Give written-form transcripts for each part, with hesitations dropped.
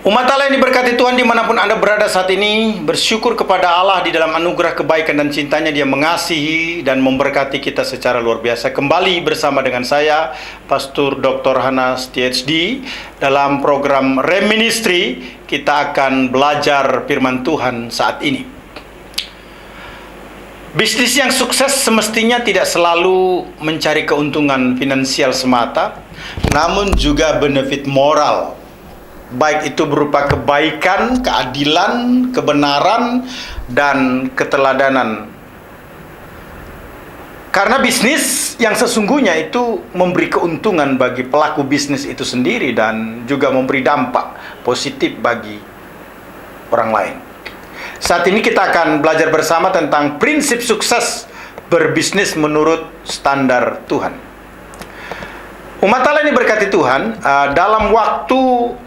Umat Allah yang diberkati Tuhan dimanapun Anda berada saat ini, bersyukur kepada Allah di dalam anugerah kebaikan dan cintanya. Dia mengasihi dan memberkati kita secara luar biasa. Kembali bersama dengan saya, Pastor Dr. Hanas THD. Dalam program Reministry, kita akan belajar firman Tuhan saat ini. Bisnis yang sukses semestinya tidak selalu mencari keuntungan finansial semata, namun juga benefit moral. Baik itu berupa kebaikan, keadilan, kebenaran, dan keteladanan. Karena bisnis yang sesungguhnya itu memberi keuntungan bagi pelaku bisnis itu sendiri dan juga memberi dampak positif bagi orang lain. Saat ini kita akan belajar bersama tentang prinsip sukses berbisnis menurut standar Tuhan. Umat Allah ini berkati Tuhan, dalam waktu 15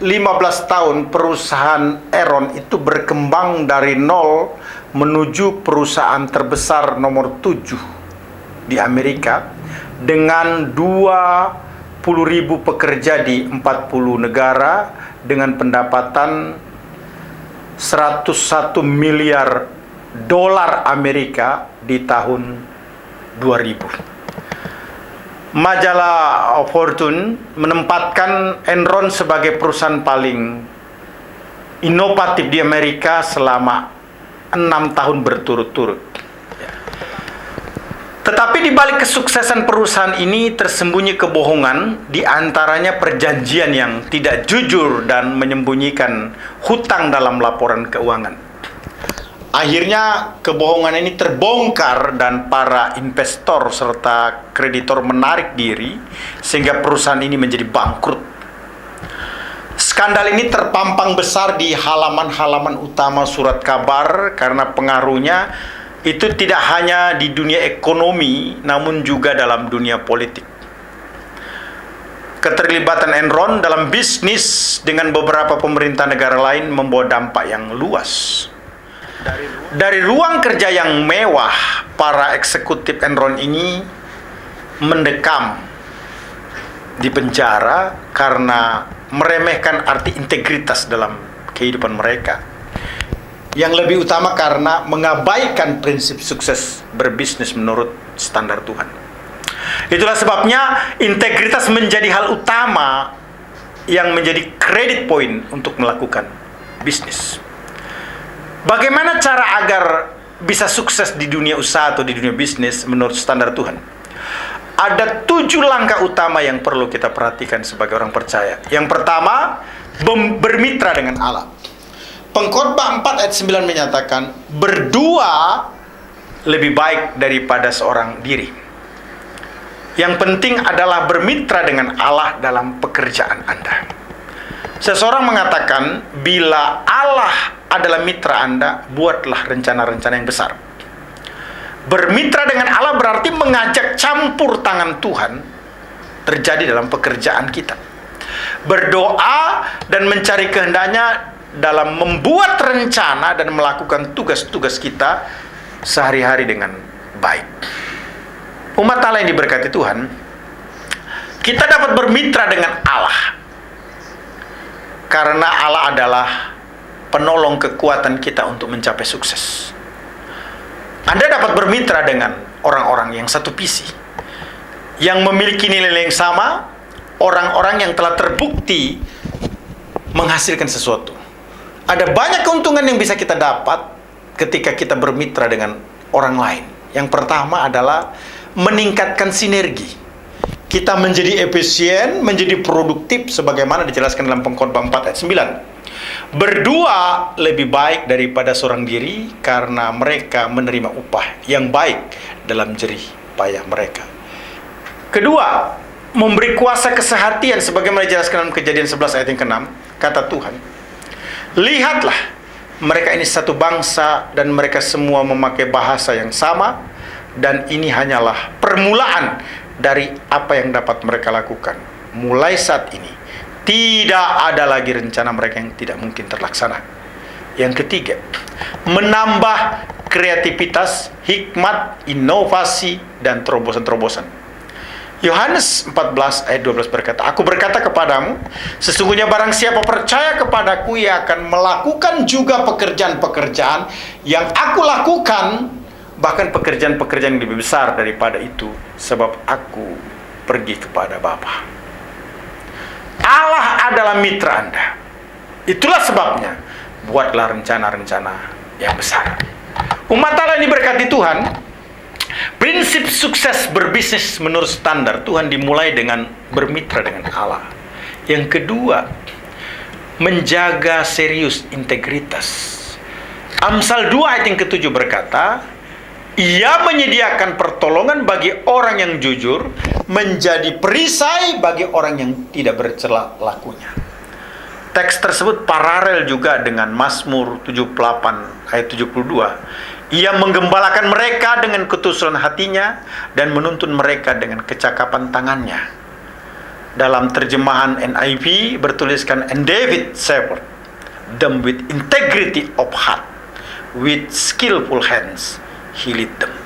tahun perusahaan Enron itu berkembang dari nol menuju perusahaan terbesar nomor 7 di Amerika dengan 20.000 pekerja di 40 negara dengan pendapatan 101 miliar dolar Amerika di tahun 2000. Majalah Fortune menempatkan Enron sebagai perusahaan paling inovatif di Amerika selama 6 tahun berturut-turut. Tetapi di balik kesuksesan perusahaan ini tersembunyi kebohongan, di antaranya perjanjian yang tidak jujur dan menyembunyikan hutang dalam laporan keuangan. Akhirnya kebohongan ini terbongkar dan para investor serta kreditor menarik diri sehingga perusahaan ini menjadi bangkrut. Skandal ini terpampang besar di halaman-halaman utama surat kabar karena pengaruhnya itu tidak hanya di dunia ekonomi namun juga dalam dunia politik. Keterlibatan Enron dalam bisnis dengan beberapa pemerintah negara lain membawa dampak yang luas. Dari ruang kerja yang mewah, para eksekutif Enron ini mendekam di penjara karena meremehkan arti integritas dalam kehidupan mereka. Yang lebih utama karena mengabaikan prinsip sukses berbisnis menurut standar Tuhan. Itulah sebabnya integritas menjadi hal utama yang menjadi credit point untuk melakukan bisnis. Bagaimana cara agar bisa sukses di dunia usaha atau di dunia bisnis menurut standar Tuhan? Ada 7 langkah utama yang perlu kita perhatikan sebagai orang percaya. Yang pertama, bermitra dengan Allah. Pengkhotbah 4 ayat 9 menyatakan, berdua lebih baik daripada seorang diri. Yang penting adalah bermitra dengan Allah dalam pekerjaan Anda. Seseorang mengatakan, bila Allah adalah mitra Anda, buatlah rencana-rencana yang besar. Bermitra dengan Allah berarti mengajak campur tangan Tuhan terjadi dalam pekerjaan kita. Berdoa dan mencari kehendaknya dalam membuat rencana dan melakukan tugas-tugas kita sehari-hari dengan baik. Umat Allah yang diberkati Tuhan, kita dapat bermitra dengan Allah karena Allah adalah penolong kekuatan kita untuk mencapai sukses. Anda dapat bermitra dengan orang-orang yang satu visi, yang memiliki nilai yang sama, orang-orang yang telah terbukti menghasilkan sesuatu. Ada banyak keuntungan yang bisa kita dapat ketika kita bermitra dengan orang lain. Yang pertama adalah meningkatkan sinergi. Kita menjadi efisien, menjadi produktif sebagaimana dijelaskan dalam Pengkhotbah 4 ayat 9. Berdua lebih baik daripada seorang diri karena mereka menerima upah yang baik dalam jerih payah mereka. Kedua, memberi kuasa kesehatian sebagaimana dijelaskan dalam Kejadian 11 ayat yang ke-6. Kata Tuhan, lihatlah, mereka ini satu bangsa dan mereka semua memakai bahasa yang sama, dan ini hanyalah permulaan dari apa yang dapat mereka lakukan. Mulai saat ini, Tidak ada lagi rencana mereka yang tidak mungkin terlaksana. Yang ketiga, menambah kreativitas, hikmat, inovasi, dan terobosan-terobosan. Yohanes 14 ayat 12 berkata, Aku berkata kepadamu, sesungguhnya barang siapa percaya kepadaku, ia akan melakukan juga pekerjaan-pekerjaan yang aku lakukan, bahkan pekerjaan-pekerjaan yang lebih besar daripada itu, sebab aku pergi kepada Bapa. Allah adalah mitra Anda. Itulah sebabnya, buatlah rencana-rencana yang besar. Umat Allah ini berkati Tuhan. Prinsip sukses berbisnis menurut standar Tuhan dimulai dengan bermitra dengan Allah. Yang kedua, menjaga serius integritas. Amsal 2 ayat yang ke-7 berkata, Ia menyediakan pertolongan bagi orang yang jujur, menjadi perisai bagi orang yang tidak bercela lakunya. Teks tersebut paralel juga dengan Mazmur 78 ayat 72. Ia menggembalakan mereka dengan ketusuran hatinya dan menuntun mereka dengan kecakapan tangannya. Dalam terjemahan NIV bertuliskan, And David shepherd them with integrity of heart, with skillful hands he lead them.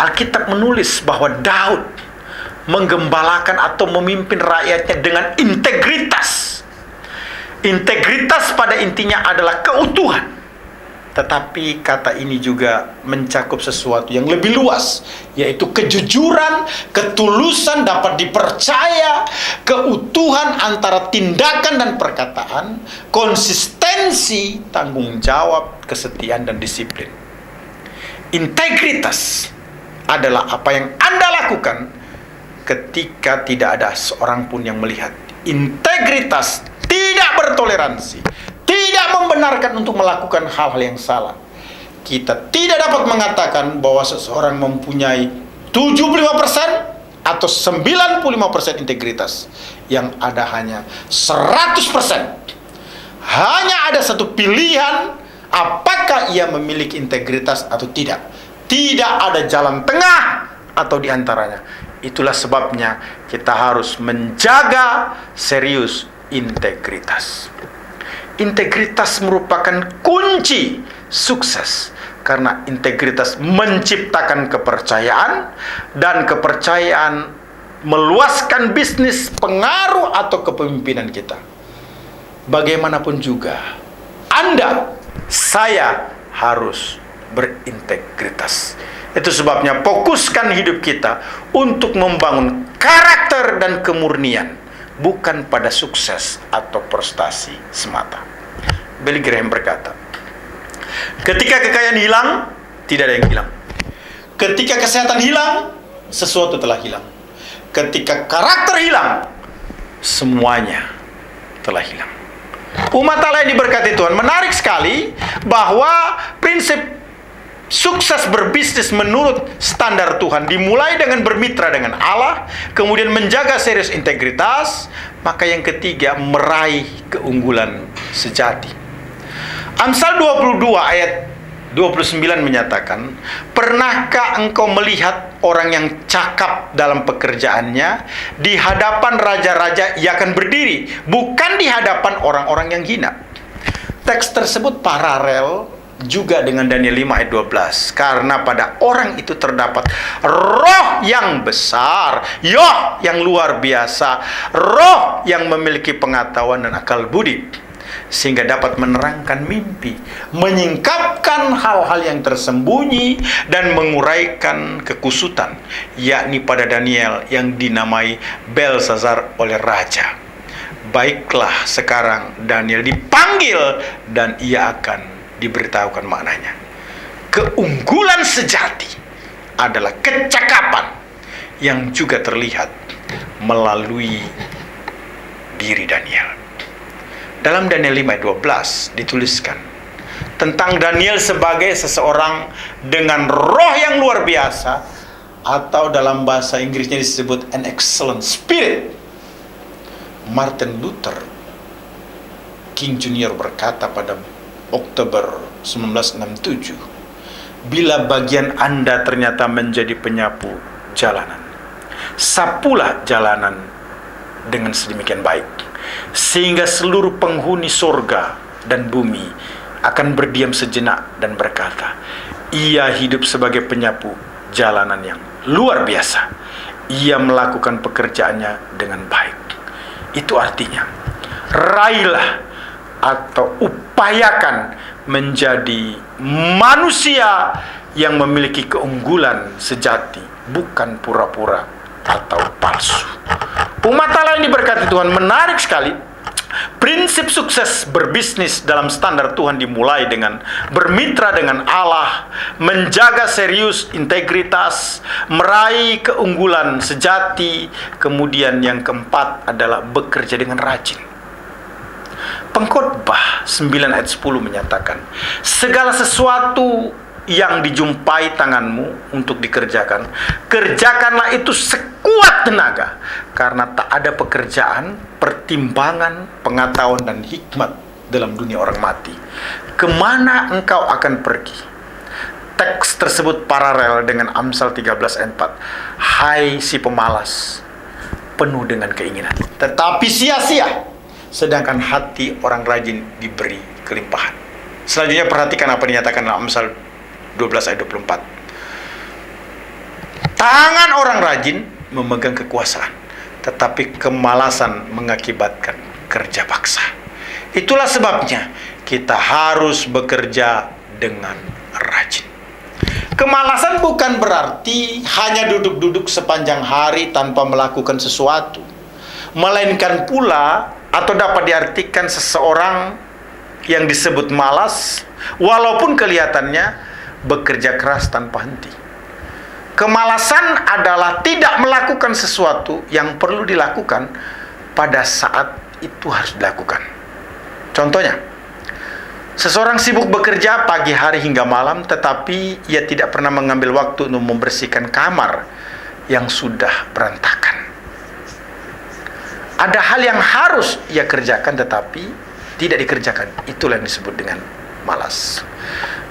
Alkitab menulis bahwa Daud menggembalakan atau memimpin rakyatnya dengan integritas. Integritas pada intinya adalah keutuhan. Tetapi kata ini juga mencakup sesuatu yang lebih luas, yaitu kejujuran, ketulusan dapat dipercaya, keutuhan antara tindakan dan perkataan, konsistensi, tanggung jawab, kesetiaan, dan disiplin. Integritas adalah apa yang Anda lakukan ketika tidak ada seorang pun yang melihat. Integritas tidak bertoleransi, tidak membenarkan untuk melakukan hal-hal yang salah. Kita tidak dapat mengatakan bahwa seseorang mempunyai 75% atau 95% integritas. Yang ada hanya 100%. Hanya ada satu pilihan, apakah ia memiliki integritas atau tidak. Tidak ada jalan tengah atau diantaranya. Itulah sebabnya kita harus menjaga serius integritas. Integritas merupakan kunci sukses, karena integritas menciptakan kepercayaan, dan kepercayaan meluaskan bisnis, pengaruh, atau kepemimpinan kita. Bagaimanapun juga, Anda, saya harus berintegritas. Itu sebabnya fokuskan hidup kita untuk membangun karakter dan kemurnian, bukan pada sukses atau prestasi semata. Billy Graham berkata, ketika kekayaan hilang, tidak ada yang hilang. Ketika kesehatan hilang, sesuatu telah hilang. Ketika karakter hilang, semuanya telah hilang. Umat Allah yang diberkati Tuhan, menarik sekali bahwa prinsip sukses berbisnis menurut standar Tuhan dimulai dengan bermitra dengan Allah, kemudian menjaga serius integritas, maka yang ketiga meraih keunggulan sejati. Amsal 22 ayat 29 menyatakan, Pernahkah engkau melihat orang yang cakap dalam pekerjaannya? Di hadapan raja-raja ia akan berdiri, bukan di hadapan orang-orang yang hina. Teks tersebut paralel juga dengan Daniel 5 ayat 12. Karena pada orang itu terdapat roh yang besar, yang luar biasa, roh yang memiliki pengetahuan dan akal budi, sehingga dapat menerangkan mimpi, menyingkapkan hal-hal yang tersembunyi, dan menguraikan kekusutan, yakni pada Daniel yang dinamai Belsazar oleh raja. Baiklah, sekarang Daniel dipanggil dan ia akan diberitahukan maknanya. Keunggulan sejati adalah kecakapan yang juga terlihat melalui diri Daniel. Dalam Daniel 5 ayat 12 dituliskan tentang Daniel sebagai seseorang dengan roh yang luar biasa, atau dalam bahasa Inggrisnya disebut an excellent spirit. Martin Luther King Jr. berkata pada Oktober 1967, bila bagian Anda ternyata menjadi penyapu jalanan, sapulah jalanan dengan sedemikian baik, sehingga seluruh penghuni surga dan bumi akan berdiam sejenak dan berkata, ia hidup sebagai penyapu jalanan yang luar biasa. Ia melakukan pekerjaannya dengan baik. Itu artinya, raihlah atau upayakan menjadi manusia yang memiliki keunggulan sejati, bukan pura-pura atau palsu. Umat Allah yang diberkati Tuhan, menarik sekali. Prinsip sukses berbisnis dalam standar Tuhan dimulai dengan bermitra dengan Allah, menjaga serius integritas, meraih keunggulan sejati. Kemudian yang keempat adalah bekerja dengan rajin. Pengkhotbah 9 ayat 10 menyatakan, segala sesuatu yang dijumpai tanganmu untuk dikerjakan, kerjakanlah itu sekuat tenaga, karena tak ada pekerjaan, pertimbangan, pengetahuan, dan hikmat dalam dunia orang mati. Kemana engkau akan pergi? Teks tersebut paralel dengan Amsal 13 ayat 4. Hai si pemalas, penuh dengan keinginan, tetapi sia-sia, sedangkan hati orang rajin diberi kelimpahan. Selanjutnya perhatikan apa dinyatakan dalam Amsal 12 ayat 24. Tangan orang rajin memegang kekuasaan, tetapi kemalasan mengakibatkan kerja paksa. Itulah sebabnya kita harus bekerja dengan rajin. Kemalasan bukan berarti hanya duduk-duduk sepanjang hari tanpa melakukan sesuatu, melainkan pula atau dapat diartikan seseorang yang disebut malas walaupun kelihatannya bekerja keras tanpa henti. Kemalasan adalah tidak melakukan sesuatu yang perlu dilakukan pada saat itu harus dilakukan. Contohnya, seseorang sibuk bekerja pagi hari hingga malam, tetapi ia tidak pernah mengambil waktu untuk membersihkan kamar yang sudah berantakan. Ada hal yang harus ia kerjakan tetapi tidak dikerjakan. Itulah yang disebut dengan malas.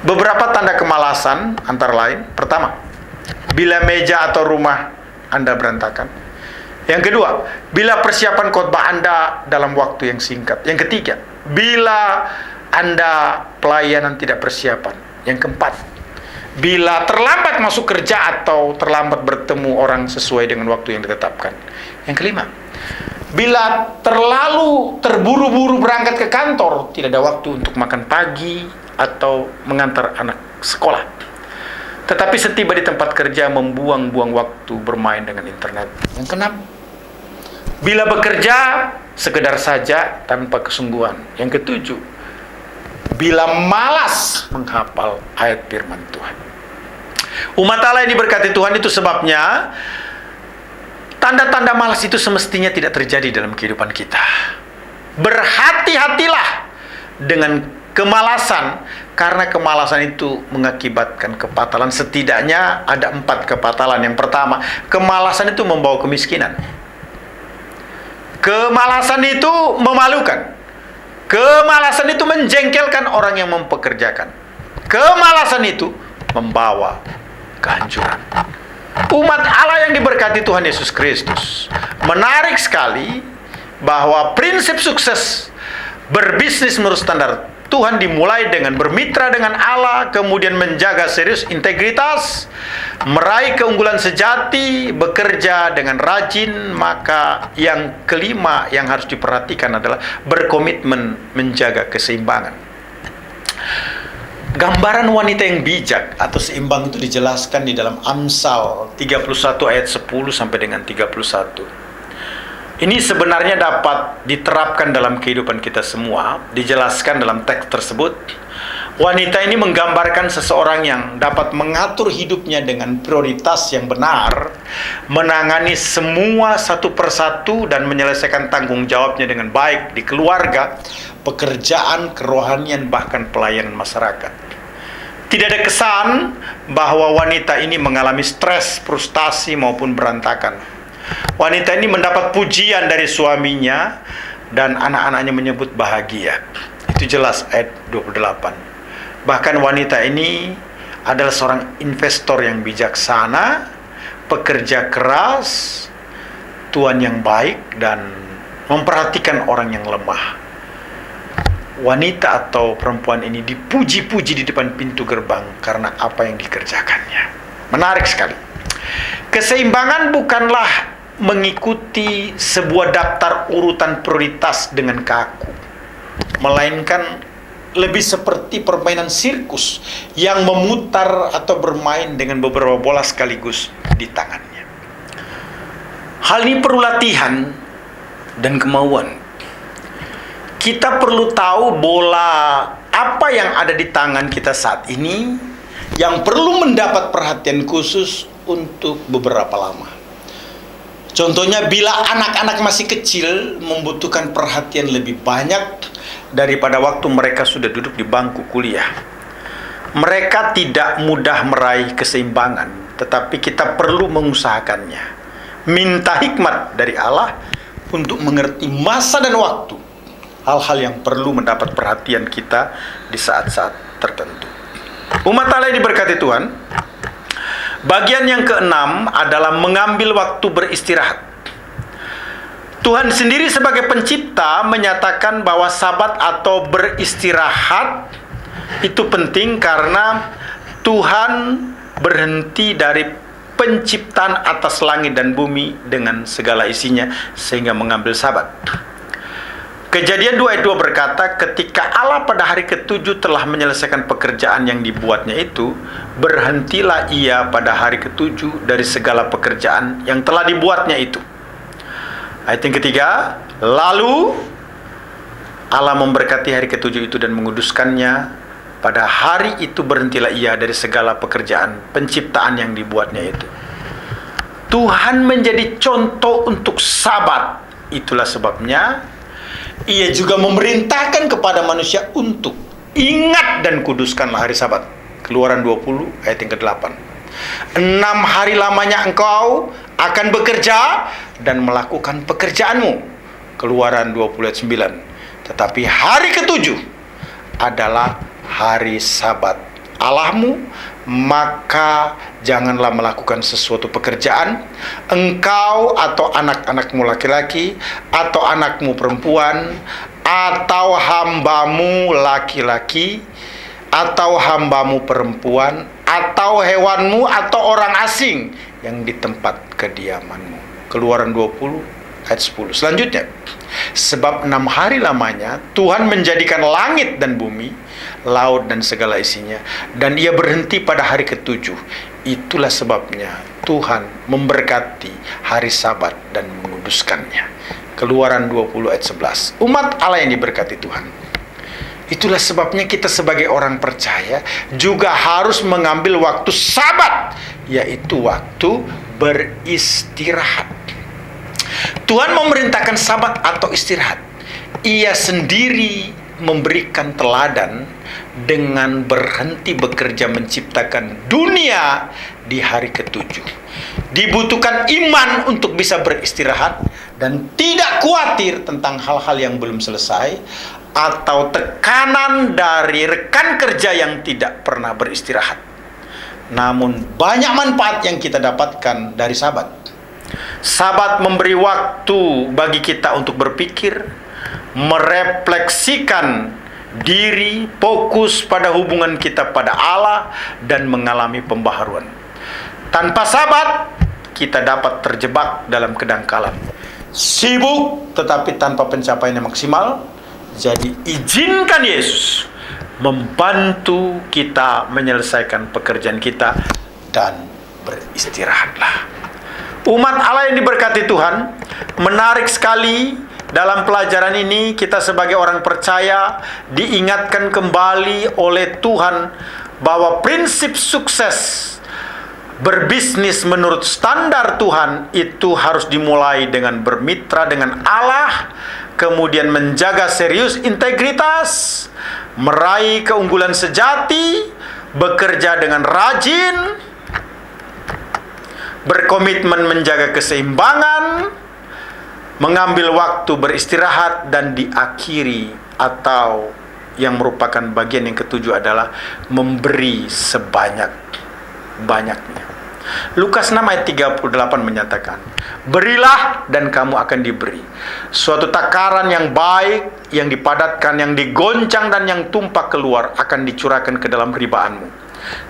Beberapa tanda kemalasan antara lain, pertama, bila meja atau rumah Anda berantakan. Yang kedua, bila persiapan khotbah Anda dalam waktu yang singkat. Yang ketiga, bila Anda pelayanan tidak persiapan. Yang keempat, bila terlambat masuk kerja atau terlambat bertemu orang sesuai dengan waktu yang ditetapkan. Yang kelima, bila terlalu terburu-buru berangkat ke kantor, tidak ada waktu untuk makan pagi atau mengantar anak sekolah. Tetapi setiba di tempat kerja membuang-buang waktu bermain dengan internet. Yang keenam, bila bekerja sekedar saja tanpa kesungguhan. Yang ketujuh, bila malas menghafal ayat firman Tuhan. Umat Allah yang diberkati Tuhan, itu sebabnya tanda-tanda malas itu semestinya tidak terjadi dalam kehidupan kita. Berhati-hatilah dengan kemalasan, karena kemalasan itu mengakibatkan kepatalan. Setidaknya ada 4 kepatalan. Yang pertama, kemalasan itu membawa kemiskinan. Kemalasan itu memalukan. Kemalasan itu menjengkelkan orang yang mempekerjakan. Kemalasan itu membawa kehancuran. Umat Allah yang diberkati Tuhan Yesus Kristus, menarik sekali bahwa prinsip sukses berbisnis menurut standar Tuhan dimulai dengan bermitra dengan Allah, kemudian menjaga serius integritas, meraih keunggulan sejati, bekerja dengan rajin. Maka yang kelima yang harus diperhatikan adalah berkomitmen menjaga keseimbangan. Gambaran wanita yang bijak atau seimbang itu dijelaskan di dalam Amsal 31 ayat 10 sampai dengan 31. Ini sebenarnya dapat diterapkan dalam kehidupan kita semua. Dijelaskan dalam teks tersebut, wanita ini menggambarkan seseorang yang dapat mengatur hidupnya dengan prioritas yang benar, menangani semua satu persatu dan menyelesaikan tanggung jawabnya dengan baik di keluarga, pekerjaan, kerohanian, bahkan pelayanan masyarakat. Tidak ada kesan bahwa wanita ini mengalami stres, frustasi maupun berantakan. Wanita ini mendapat pujian dari suaminya dan anak-anaknya menyebut bahagia. Itu jelas ayat 28. Bahkan wanita ini adalah seorang investor yang bijaksana, pekerja keras, Tuhan yang baik dan memperhatikan orang yang lemah. Wanita atau perempuan ini dipuji-puji di depan pintu gerbang karena apa yang dikerjakannya. Menarik sekali. Keseimbangan bukanlah mengikuti sebuah daftar urutan prioritas dengan kaku, melainkan lebih seperti permainan sirkus yang memutar atau bermain dengan beberapa bola sekaligus di tangannya. Hal ini perlu latihan dan kemauan. Kita perlu tahu bola apa yang ada di tangan kita saat ini yang perlu mendapat perhatian khusus untuk beberapa lama. Contohnya, bila anak-anak masih kecil membutuhkan perhatian lebih banyak daripada waktu mereka sudah duduk di bangku kuliah. Mereka tidak mudah meraih keseimbangan, tetapi kita perlu mengusahakannya. Minta hikmat dari Allah untuk mengerti masa dan waktu, hal-hal yang perlu mendapat perhatian kita di saat-saat tertentu. Umat Allah yang diberkati Tuhan, bagian yang keenam adalah mengambil waktu beristirahat. Tuhan sendiri sebagai pencipta menyatakan bahwa sabat atau beristirahat itu penting karena Tuhan berhenti dari penciptaan atas langit dan bumi dengan segala isinya sehingga mengambil sabat. Kejadian 2 ayat 2 berkata, ketika Allah pada hari ke-7 telah menyelesaikan pekerjaan yang dibuatnya itu, berhentilah ia pada hari ke-7 dari segala pekerjaan yang telah dibuatnya itu. Ayat yang ketiga, lalu Allah memberkati hari ke-7 itu dan menguduskannya. Pada hari itu berhentilah ia dari segala pekerjaan penciptaan yang dibuatnya itu. Tuhan menjadi contoh untuk sabat. Itulah sebabnya Ia juga memerintahkan kepada manusia untuk ingat dan kuduskanlah hari Sabat. Keluaran 20 ayat yang ke-8. 6 hari lamanya engkau akan bekerja dan melakukan pekerjaanmu. Keluaran 20 ayat 9. Tetapi hari ke-7 adalah hari Sabat Allahmu, maka janganlah melakukan sesuatu pekerjaan, engkau atau anak-anakmu laki-laki, atau anakmu perempuan, atau hambamu laki-laki, atau hambamu perempuan, atau hewanmu, atau orang asing yang di tempat kediamanmu. Keluaran 20 ayat 10. Selanjutnya, sebab 6 hari lamanya Tuhan menjadikan langit dan bumi, laut dan segala isinya, dan ia berhenti pada hari ke-7. Itulah sebabnya Tuhan memberkati hari Sabat dan menguduskannya. Keluaran 20 ayat 11. Umat Allah yang diberkati Tuhan, itulah sebabnya kita sebagai orang percaya juga harus mengambil waktu Sabat, yaitu waktu beristirahat. Tuhan memerintahkan Sabat atau istirahat. Ia sendiri memberikan teladan dengan berhenti bekerja menciptakan dunia di hari ke-7. Dibutuhkan iman untuk bisa beristirahat dan tidak khawatir tentang hal-hal yang belum selesai, atau tekanan dari rekan kerja yang tidak pernah beristirahat. Namun banyak manfaat yang kita dapatkan dari Sabat. Sabat memberi waktu bagi kita untuk berpikir, merefleksikan diri, fokus pada hubungan kita pada Allah, dan mengalami pembaharuan. Tanpa Sabat, kita dapat terjebak dalam kedangkalan, sibuk tetapi tanpa pencapaian yang maksimal. Jadi izinkan Yesus membantu kita menyelesaikan pekerjaan kita dan beristirahatlah. Umat Allah yang diberkati Tuhan, menarik sekali dalam pelajaran ini kita sebagai orang percaya diingatkan kembali oleh Tuhan bahwa prinsip sukses berbisnis menurut standar Tuhan itu harus dimulai dengan bermitra dengan Allah, kemudian menjaga serius integritas, meraih keunggulan sejati, bekerja dengan rajin, berkomitmen menjaga keseimbangan, mengambil waktu beristirahat, dan diakhiri atau yang merupakan bagian yang ke-7 adalah memberi sebanyak-banyaknya. Lukas 6 ayat 38 menyatakan, berilah dan kamu akan diberi. Suatu takaran yang baik, yang dipadatkan, yang digoncang dan yang tumpah keluar akan dicurahkan ke dalam ribaanmu.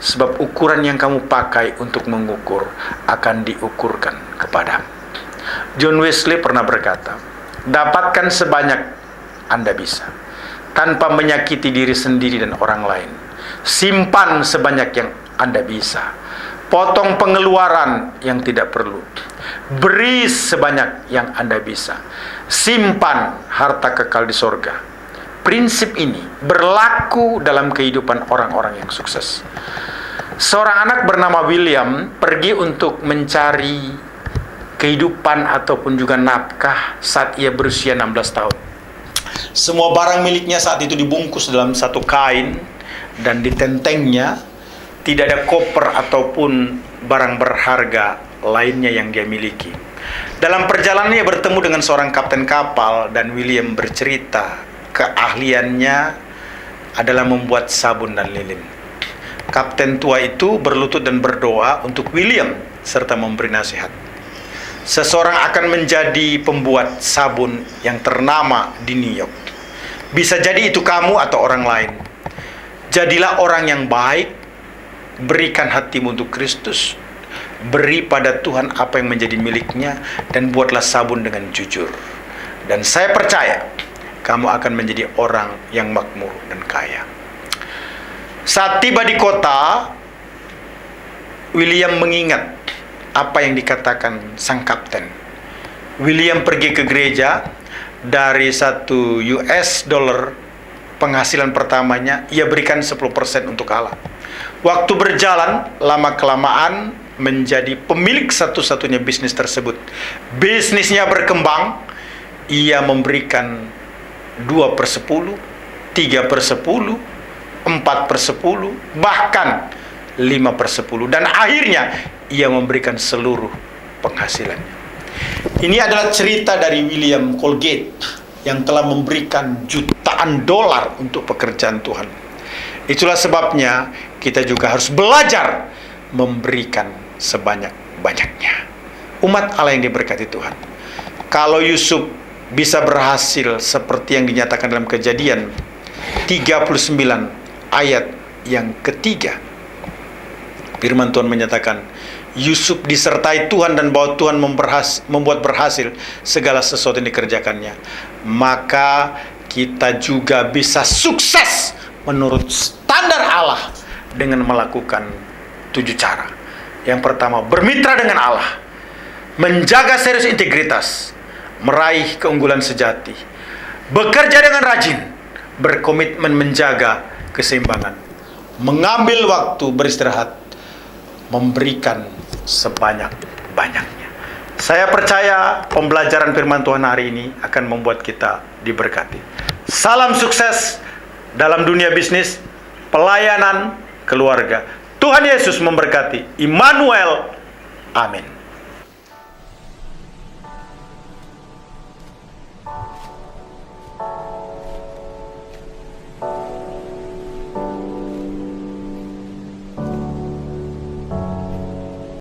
Sebab ukuran yang kamu pakai untuk mengukur akan diukurkan kepadamu. John Wesley pernah berkata, dapatkan sebanyak Anda bisa, tanpa menyakiti diri sendiri dan orang lain. Simpan sebanyak yang Anda bisa. Potong pengeluaran yang tidak perlu. Beri sebanyak yang Anda bisa. Simpan harta kekal di sorga. Prinsip ini berlaku dalam kehidupan orang-orang yang sukses. Seorang anak bernama William pergi untuk mencari kehidupan ataupun juga nafkah saat ia berusia 16 tahun. Semua barang miliknya saat itu dibungkus dalam satu kain dan ditentengnya. Tidak ada koper ataupun barang berharga lainnya yang dia miliki. Dalam perjalanannya bertemu dengan seorang kapten kapal dan William bercerita keahliannya adalah membuat sabun dan lilin. Kapten tua itu berlutut dan berdoa untuk William serta memberi nasihat. Seseorang akan menjadi pembuat sabun yang ternama di New York. Bisa jadi itu kamu atau orang lain. Jadilah orang yang baik. Berikan hatimu untuk Kristus. Beri pada Tuhan apa yang menjadi miliknya. Dan buatlah sabun dengan jujur. Dan saya percaya kamu akan menjadi orang yang makmur dan kaya. Saat tiba di kota, William mengingat apa yang dikatakan sang kapten. William pergi ke gereja. Dari $1 penghasilan pertamanya, ia berikan 10% untuk Allah. Waktu berjalan, lama-kelamaan menjadi pemilik satu-satunya bisnis tersebut. Bisnisnya berkembang, ia memberikan 2/10, 3/10, 4/10, bahkan 5/10. Dan akhirnya, ia memberikan seluruh penghasilannya. Ini adalah cerita dari William Colgate yang telah memberikan jutaan dolar untuk pekerjaan Tuhan. Itulah sebabnya kita juga harus belajar memberikan sebanyak-banyaknya. Umat Allah yang diberkati Tuhan. Kalau Yusuf bisa berhasil seperti yang dinyatakan dalam Kejadian 39 ayat yang ketiga. Firman Tuhan menyatakan, Yusuf disertai Tuhan dan bahwa Tuhan membuat berhasil segala sesuatu yang dikerjakannya. Maka kita juga bisa sukses menurut standar Allah dengan melakukan 7 cara. Yang pertama, bermitra dengan Allah, menjaga serius integritas, meraih keunggulan sejati, bekerja dengan rajin, berkomitmen menjaga keseimbangan, mengambil waktu beristirahat, memberikan sebanyak-banyaknya. Saya percaya pembelajaran firman Tuhan hari ini akan membuat kita diberkati. Salam sukses dalam dunia bisnis, pelayanan, keluarga. Tuhan Yesus memberkati. Immanuel. Amin.